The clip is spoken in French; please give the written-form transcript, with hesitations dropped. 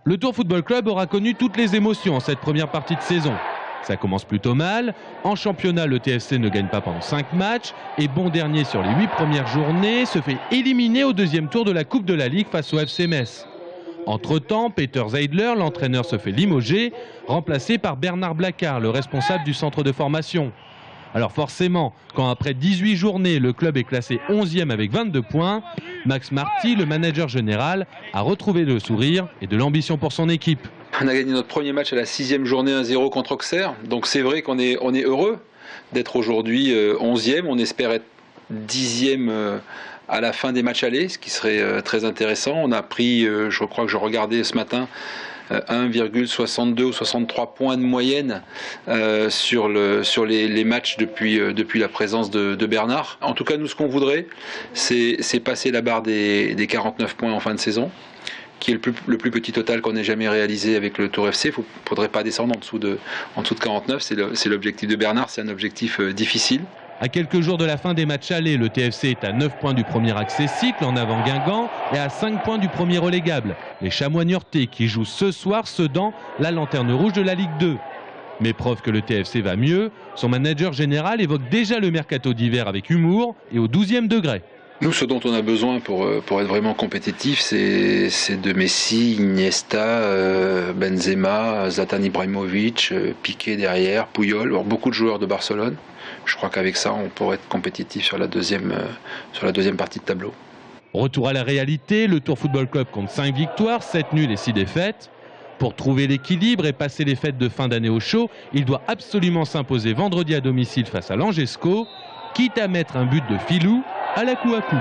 Le Tours Football Club aura connu toutes les émotions en cette première partie de saison. Ça commence plutôt mal. En championnat, le TFC ne gagne pas pendant 5 matchs. Et bon dernier sur les 8 premières journées, se fait éliminer au deuxième tour de la Coupe de la Ligue face au FC Metz. Entre-temps, Peter Zeidler, l'entraîneur, se fait limoger, remplacé par Bernard Blacard, le responsable du centre de formation. Alors forcément, quand après 18 journées, le club est classé 11e avec 22 points, Max Marty, le manager général, a retrouvé le sourire et de l'ambition pour son équipe. On a gagné notre premier match à la 6e journée 1-0 contre Auxerre, donc c'est vrai qu'on est heureux d'être aujourd'hui 11e, on espère être 10e à la fin des matchs allés, ce qui serait très intéressant. On a pris, je crois que je regardais ce matin, 1,62 ou 63 points de moyenne sur les matchs depuis la présence de Bernard. En tout cas, nous, ce qu'on voudrait, c'est passer la barre des 49 points en fin de saison, qui est le plus petit total qu'on ait jamais réalisé avec le Tours FC. Il ne faudrait pas descendre en dessous de 49, c'est l'objectif de Bernard, c'est un objectif difficile. À quelques jours de la fin des matchs allés, le TFC est à 9 points du premier accessible en avant Guingamp et à 5 points du premier relégable. Les Chamois niortais qui jouent ce soir Sedan, la lanterne rouge de la Ligue 2. Mais preuve que le TFC va mieux, son manager général évoque déjà le mercato d'hiver avec humour et au 12e degré. Nous, ce dont on a besoin pour être vraiment compétitif, c'est de Messi, Iniesta, Benzema, Zlatan Ibrahimovic, Piqué derrière, Puyol, alors beaucoup de joueurs de Barcelone. Je crois qu'avec ça, on pourrait être compétitif sur la deuxième partie de tableau. Retour à la réalité, le Tours Football Club compte 5 victoires, 7 nuls et 6 défaites. Pour trouver l'équilibre et passer les fêtes de fin d'année au chaud, il doit absolument s'imposer vendredi à domicile face à l'Angesco, quitte à mettre un but de filou à la coup à coup.